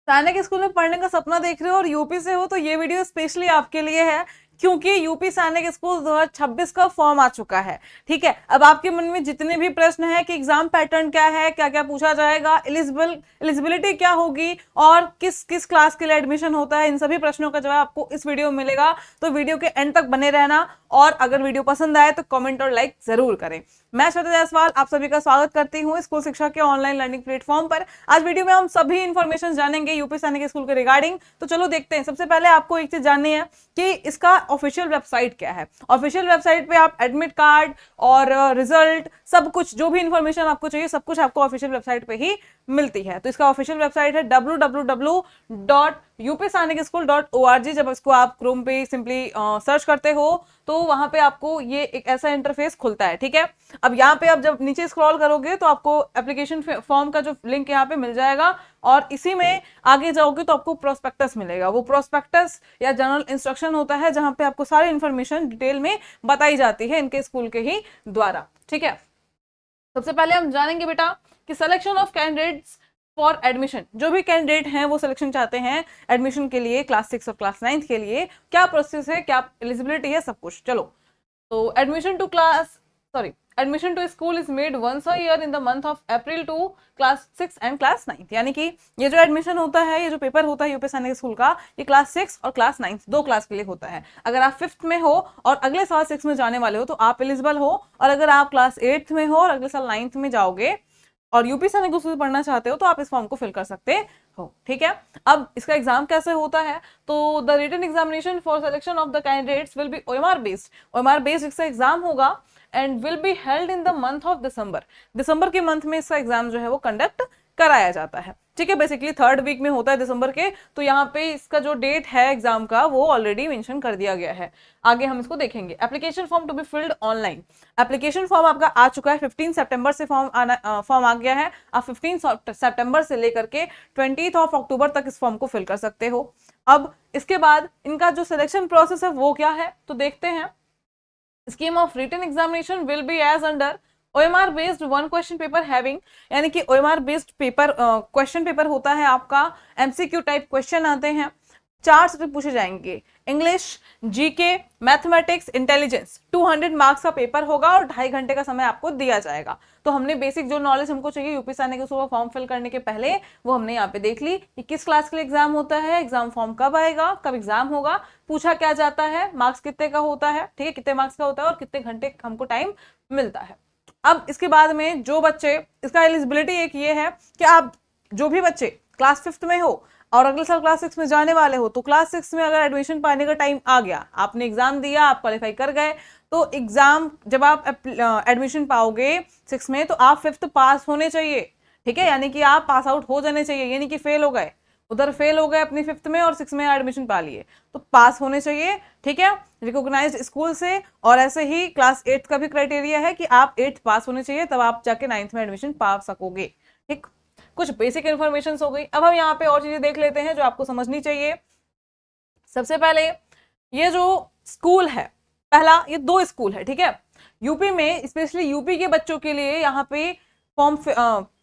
सैनिक स्कूल में पढ़ने का सपना देख रहे हो और यूपी से हो तो ये वीडियो स्पेशली आपके लिए है, क्योंकि यूपी सैनिक स्कूल 2026 का फॉर्म आ चुका है। ठीक है, अब आपके मन में जितने भी प्रश्न है कि एग्जाम पैटर्न क्या है, क्या क्या पूछा जाएगा, एलिजिबिलिटी क्या होगी और किस किस क्लास के लिए एडमिशन होता है, इन सभी प्रश्नों का जवाब आपको इस वीडियो में मिलेगा। तो वीडियो के एंड तक बने रहना, और अगर वीडियो पसंद आए तो कमेंट और लाइक जरूर करें। मैं श्वेता जायसवाल आप सभी का स्वागत करती हूँ स्कूल शिक्षा के ऑनलाइन लर्निंग प्लेटफॉर्म पर। आज वीडियो में हम सभी इंफॉर्मेशन जानेंगे यूपी सैनिक स्कूल के रिगार्डिंग। तो चलो देखते हैं। सबसे पहले आपको एक चीज जाननी है कि इसका ऑफिशियल वेबसाइट क्या है। ऑफिशियल वेबसाइट पे आप एडमिट कार्ड और रिजल्ट सब कुछ, जो भी इंफॉर्मेशन आपको चाहिए, सब कुछ आपको ऑफिशियल वेबसाइट पे ही मिलती है। तो इसका ऑफिशियल वेबसाइट है www.upsainikSchool.org। जब इसको आप क्रोम पे सिंपली सर्च करते हो तो वहां पे आपको ये एक ऐसा इंटरफेस खुलता है। ठीक है, अब यहाँ पे आप जब नीचे स्क्रॉल करोगे तो आपको एप्लीकेशन फॉर्म का जो लिंक यहाँ पे मिल जाएगा, और इसी में आगे जाओगे तो आपको प्रोस्पेक्टस मिलेगा। वो प्रोस्पेक्टस या जनरल इंस्ट्रक्शन होता है जहां पे आपको सारी इंफॉर्मेशन डिटेल में बताई जाती है इनके स्कूल के ही द्वारा। ठीक है, सबसे पहले हम जानेंगे बेटा कि selection of candidates for admission. जो भी कैंडिडेट हैं वो सिलेक्शन चाहते हैं एडमिशन के लिए क्लास 6 और क्लास 9 के लिए, क्या प्रोसेस है, क्या एलिजिबिलिटी है, सब कुछ। चलो, तो admission to school is made once a year in the month of April to class 6 and class 9। यानी कि ये जो एडमिशन होता है, ये जो पेपर होता है यूपी सैनिक स्कूल का, ये क्लास 6 और क्लास 9 दो क्लास के लिए होता है। अगर आप 5th में हो और अगले साल 6 में जाने वाले हो तो आप एलिजिबल हो, और अगर आप क्लास 8th में हो और अगले साल 9th में जाओगे और यूपी सैनिक स्कूल पढ़ना चाहते हो तो आप इस फॉर्म को फिल कर सकते हो। ठीक है, अब इसका एग्जाम कैसे होता है, तो the written examination for selection of the candidates will be OMR based. OMR based इसका एग्जाम होगा and will be held in the month of December. दिसंबर के मंथ में इसका एग्जाम जो है वो कंडक्ट कराया जाता है। ठीक है, बेसिकली 3rd वीक में होता है दिसंबर के। तो यहाँ पे इसका जो डेट है एग्जाम का वो ऑलरेडी मेंशन कर दिया गया है, आगे हम इसको देखेंगे। Application form to be filled online. Application form आपका आ चुका है, 15 सितंबर से फॉर्म आ गया है। आप 15 सितंबर से लेकर के 20 अक्टूबर तक इस फॉर्म को फिल कर सकते हो। अब इसके बाद इनका जो सिलेक्शन प्रोसेस है वो क्या है, तो देखते हैं। Scheme of written examination will be as under OMR based one question paper having. यानी कि OMR based paper question paper होता है आपका, MCQ टाइप क्वेश्चन आते हैं, 4 सब्जेक्ट पूछे जाएंगे, English, GK, mathematics, intelligence. 200 marks का पेपर होगा और 2.5 घंटे का समय आपको दिया जाएगा। तो हमने बेसिक जो नॉलेज हमको चाहिए यूपी सैनिक स्कूल का फॉर्म फिल करने के पहले, वो हमने यहाँ पे देख ली कि किस क्लास के लिए एग्जाम होता है, एग्जाम फॉर्म कब आएगा, कब एग्जाम होगा, पूछा क्या जाता है, मार्क्स कितने का होता है, ठीक है, कितने मार्क्स का होता है और कितने घंटे हमको टाइम मिलता है। अब इसके बाद में जो बच्चे, इसका एलिजिबिलिटी एक ये है कि आप जो भी बच्चे क्लास 5th में हो और अगले साल क्लास 6 में जाने वाले हो, तो क्लास 6 में अगर एडमिशन पाने का टाइम आ गया, आपने एग्जाम दिया, आप क्वालिफाई कर गए, तो एग्जाम जब आप एडमिशन पाओगे 6 में तो आप 5th पास होने चाहिए। ठीक है, यानी कि आप पास आउट हो जाने चाहिए, यानी कि फेल हो गए, उधर फेल हो गए अपनी 5th में और 6 में एडमिशन पा लिए, तो पास होने चाहिए। ठीक है, रिकॉग्नाइज्ड स्कूल से। और ऐसे ही क्लास 8 का भी क्राइटेरिया है कि आप 8th पास होने चाहिए, तब आप जाके 9th में एडमिशन पा सकोगे। ठीक, कुछ बेसिक इंफॉर्मेशन हो गई। अब हम यहाँ पे और चीजें देख लेते हैं जो आपको समझनी चाहिए। सबसे पहले ये जो स्कूल है, पहला ये 2 स्कूल है। ठीक है, यूपी में स्पेशली यूपी के बच्चों के लिए यहाँ पे फॉर्म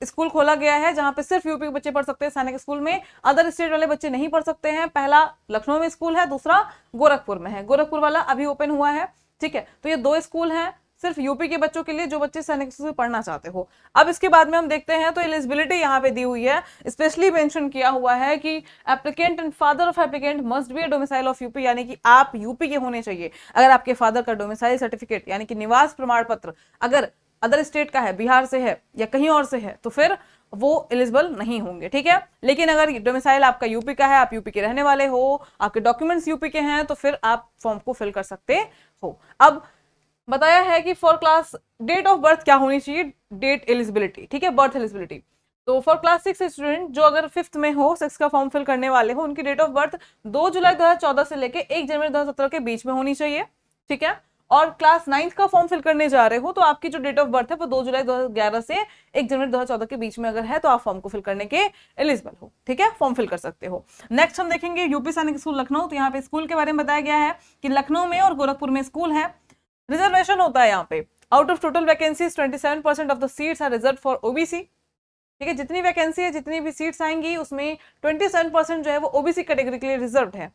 स्कूल खोला गया है जहां पे सिर्फ यूपी के बच्चे पढ़ सकते हैं सैनिक स्कूल में, अदर स्टेट वाले बच्चे नहीं पढ़ सकते हैं। पहला लखनऊ में स्कूल है, दूसरा गोरखपुर में है, गोरखपुर वाला अभी ओपन हुआ है। ठीक है, तो ये 2 स्कूल हैं सिर्फ यूपी के बच्चों के लिए जो बच्चे सैनिक स्कूल में पढ़ना चाहते हो। अब इसके बाद में हम देखते हैं, तो एलिजिबिलिटी यहाँ पे दी हुई है, स्पेशली मेंशन किया हुआ है कि applicant and father of applicant must be a domicile of UP. यानी कि आप यूपी के होने चाहिए। अगर आपके फादर का डोमिसाइल सर्टिफिकेट यानी कि निवास प्रमाण पत्र अगर अदर स्टेट का है, बिहार से है या कहीं और से है, तो फिर वो एलिजिबल नहीं होंगे। ठीक है, लेकिन अगर डोमिसाइल आपका यूपी का है, आप यूपी के रहने वाले हो, आपके डॉक्यूमेंट्स यूपी के हैं, तो फिर आप फॉर्म को फिल कर सकते हो। अब बताया है कि for class date of birth क्या होनी चाहिए, डेट एलिजिबिलिटी। ठीक है, बर्थ एलिजिबिलिटी। तो फॉर क्लास 6 स्टूडेंट जो अगर 5th में हो, 6 का फॉर्म फिल करने वाले हो, उनकी डेट ऑफ बर्थ 2 जुलाई 2014 से लेके 1 जनवरी 2017 के बीच में होनी चाहिए। ठीक है, और क्लास 9th का फॉर्म फिल करने जा रहे हो तो आपकी जो डेट ऑफ बर्थ है वो 2 जुलाई 2011 से 1 जनवरी 2014 के बीच में अगर है तो आप फॉर्म को फिल करने के एलिजिबल हो। ठीक है, फॉर्म फिल कर सकते हो। नेक्स्ट हम देखेंगे यूपी सैनिक स्कूल लखनऊ। तो यहाँ पे स्कूल के बारे में बताया गया है कि लखनऊ में और गोरखपुर में स्कूल है। रिजर्वेशन होता है यहाँ पे, out of total vacancies 27% of the seats are reserve for OBC. ठीक है, जितनी वैकेंसी है, जितनी भी सीट्स आएंगी उसमें 27% जो है वो ओबीसी कैटेगरी के लिए रिजर्व है,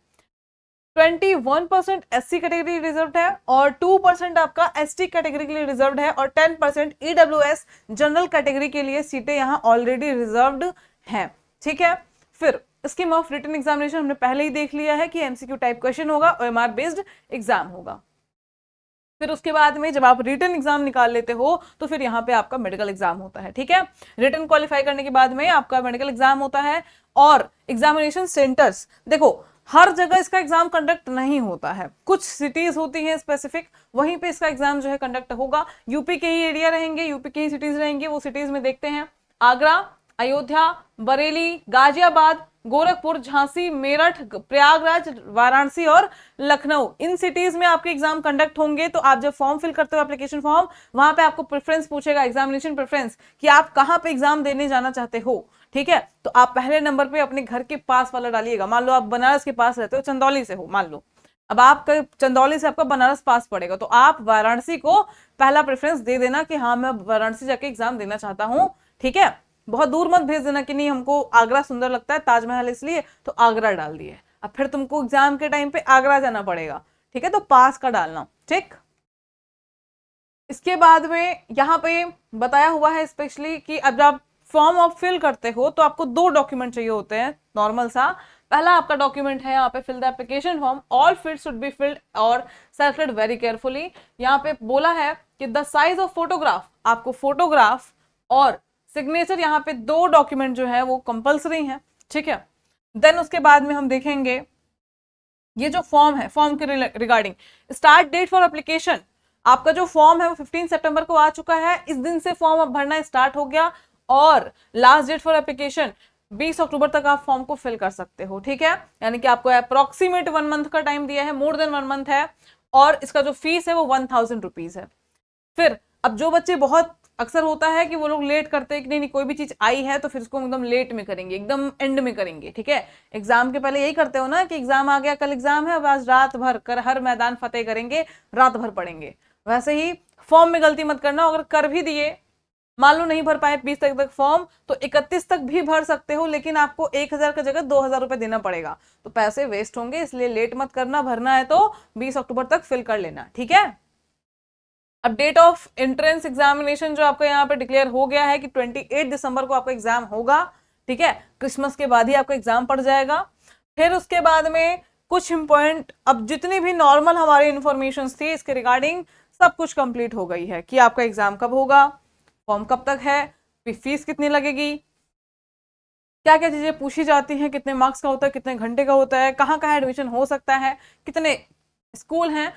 21% एससी कैटेगरी रिजर्व है और 2% आपका एसटी कैटेगरी के लिए रिजर्व है और 10% ईडब्ल्यूएस जनरल कैटेगरी के लिए सीटें यहाँ ऑलरेडी रिजर्व्ड हैं। ठीक है, फिर स्कीम ऑफ रिटन एग्जामिनेशन हमने पहले ही देख लिया है कि एमसीक्यू टाइप क्वेश्चन होगा, ओएमआर बेस्ड एग्जाम होगा। फिर उसके बाद में जब आप रिटन एग्जाम निकाल लेते हो तो फिर यहाँ पे आपका मेडिकल एग्जाम होता है। ठीक है, रिटन क्वालिफाई करने के बाद में आपका मेडिकल एग्जाम होता है और एग्जामिनेशन सेंटर्स, देखो हर जगह इसका एग्जाम कंडक्ट नहीं होता है, कुछ सिटीज होती हैं स्पेसिफिक, वहीं पे इसका एग्जाम जो है कंडक्ट होगा। यूपी के ही एरिया रहेंगे, यूपी की ही सिटीज रहेंगे, वो सिटीज में देखते हैं आगरा, अयोध्या, बरेली, गाजियाबाद, गोरखपुर, झांसी, मेरठ, प्रयागराज, वाराणसी और लखनऊ, इन सिटीज में आपके एग्जाम कंडक्ट होंगे। तो आप जब फॉर्म फिल करते हो एप्लीकेशन फॉर्म, वहां पे आपको प्रेफरेंस पूछेगा, एग्जामिनेशन प्रेफरेंस, कि आप कहां पे एग्जाम देने जाना चाहते हो। ठीक है, तो आप पहले नंबर पे अपने घर के पास वाला डालिएगा। मान लो आप बनारस के पास रहते हो, चंदौली से हो मान लो, अब आपका चंदौली से आपका बनारस पास पड़ेगा, तो आप वाराणसी को पहला प्रेफरेंस दे देना कि हाँ मैं वाराणसी जाके एग्जाम देना चाहता हूँ। ठीक है, बहुत दूर मत भेज देना कि नहीं हमको आगरा सुंदर लगता है, ताजमहल इसलिए, तो आगरा डाल दिए। अब फिर तुमको एग्जाम के टाइम पे आगरा जाना पड़ेगा। ठीक है, तो पास का डालना। ठीक, इसके बाद में यहाँ पे बताया हुआ है स्पेशली कि अब जब फॉर्म आप फिल करते हो तो आपको 2 डॉक्यूमेंट चाहिए होते हैं नॉर्मल सा। पहला आपका डॉक्यूमेंट है यहाँ पे fill the application form, all field should be filled और सेलेक्टेड वेरी केयरफुली। यहाँ पे बोला है कि द साइज ऑफ फोटोग्राफ, आपको फोटोग्राफ और सिग्नेचर, यहाँ पे 2 डॉक्यूमेंट जो है वो कंपलसरी है। ठीक है, देन उसके बाद में हम देखेंगे ये जो फॉर्म है, फॉर्म के regarding start date for application, आपका जो फॉर्म है वो 15 सितंबर को आ चुका है, इस दिन से फॉर्म अब भरना स्टार्ट हो गया और लास्ट डेट फॉर एप्लीकेशन 20 अक्टूबर तक आप फॉर्म को फिल कर सकते हो। ठीक है, यानी कि आपको अप्रोक्सीमेट 1 मंथ का टाइम दिया है, मोर देन 1 मंथ है, और इसका जो फीस है वो 1000 रुपीज है। फिर अब जो बच्चे, बहुत अक्सर होता है कि वो लोग लेट करते हैं कि नहीं कोई भी चीज आई है तो फिर उसको एकदम लेट में करेंगे, एकदम एंड में करेंगे। ठीक है, एग्जाम के पहले यही करते हो ना कि एग्जाम आ गया, कल एग्जाम है, अब आज रात भर कर हर मैदान फतेह करेंगे, रात भर पढ़ेंगे। वैसे ही फॉर्म में गलती मत करना, अगर कर भी दिए, मान लो नहीं भर पाए 20 तारीख तक फॉर्म, तो 31 तक भी भर सकते हो, लेकिन आपको 1000 की जगह 2000 रुपए देना पड़ेगा, तो पैसे वेस्ट होंगे, इसलिए लेट मत करना। भरना है तो 20 अक्टूबर तक फिल कर लेना। ठीक है, अब डेट ऑफ एंट्रेंस एग्जामिनेशन जो आपका यहाँ पे डिक्लेयर हो गया है कि 28 दिसंबर को आपका एग्जाम होगा। ठीक है, क्रिसमस के बाद ही आपका एग्जाम पड़ जाएगा। फिर उसके बाद में कुछ इंपॉर्टेंट, अब जितनी भी नॉर्मल हमारी इंफॉर्मेशन थी इसके रिगार्डिंग सब कुछ कंप्लीट हो गई है कि आपका एग्जाम कब होगा, फॉर्म कब तक है, फीस कितनी लगेगी, क्या क्या चीजें पूछी जाती हैं, कितने मार्क्स का होता है, कितने घंटे का होता है, कहाँ कहाँ एडमिशन हो सकता है, कितने स्कूल हैं।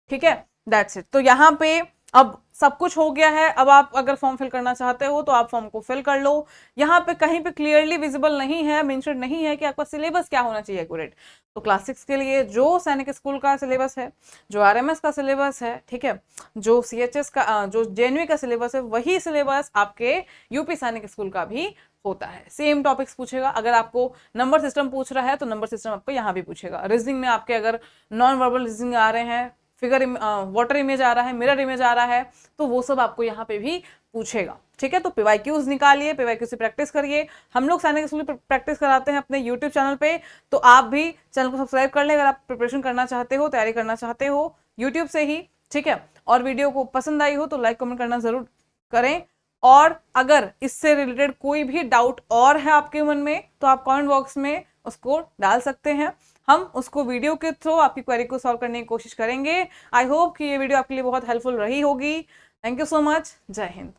ठीक है, दैट्स इट। तो यहाँ पे अब सब कुछ हो गया है। अब आप अगर फॉर्म फिल करना चाहते हो तो आप फॉर्म को फिल कर लो। यहाँ पे कहीं पे क्लियरली विजिबल नहीं है, मेंशन नहीं है कि आपका सिलेबस क्या होना चाहिए एक्यूरेट। तो क्लास 6 के लिए जो सैनिक स्कूल का सिलेबस है, जो आरएमएस का सिलेबस है, ठीक है, जो सीएचएस का, जो जेएनयू का सिलेबस है, वही सिलेबस आपके यूपी सैनिक स्कूल का भी होता है। सेम टॉपिक्स पूछेगा। अगर आपको नंबर सिस्टम पूछ रहा है तो नंबर सिस्टम आपको यहाँ भी पूछेगा। रीजनिंग में आपके अगर नॉन वर्बल रीजनिंग आ रहे हैं, फिगर वाटर इमेज आ रहा है, मिरर इमेज आ रहा है, तो वो सब आपको यहाँ पे भी पूछेगा। ठीक है, तो पीवाईक्यूज निकालिए, पीवाईक्यू से प्रैक्टिस करिए। हम लोग सैनिक स्कूल में प्रैक्टिस कराते हैं अपने यूट्यूब चैनल पे, तो आप भी चैनल को सब्सक्राइब कर ले अगर आप प्रिपरेशन करना चाहते हो, तैयारी करना चाहते हो यूट्यूब से ही। ठीक है, और वीडियो को पसंद आई हो तो लाइक कमेंट करना जरूर करें। और अगर इससे रिलेटेड कोई भी डाउट और है आपके मन में तो आप कमेंट बॉक्स में उसको डाल सकते हैं, हम उसको वीडियो के थ्रू आपकी क्वेरी को सॉल्व करने की कोशिश करेंगे। आई होप कि ये वीडियो आपके लिए बहुत हेल्पफुल रही होगी। Thank you so much. जय हिंद।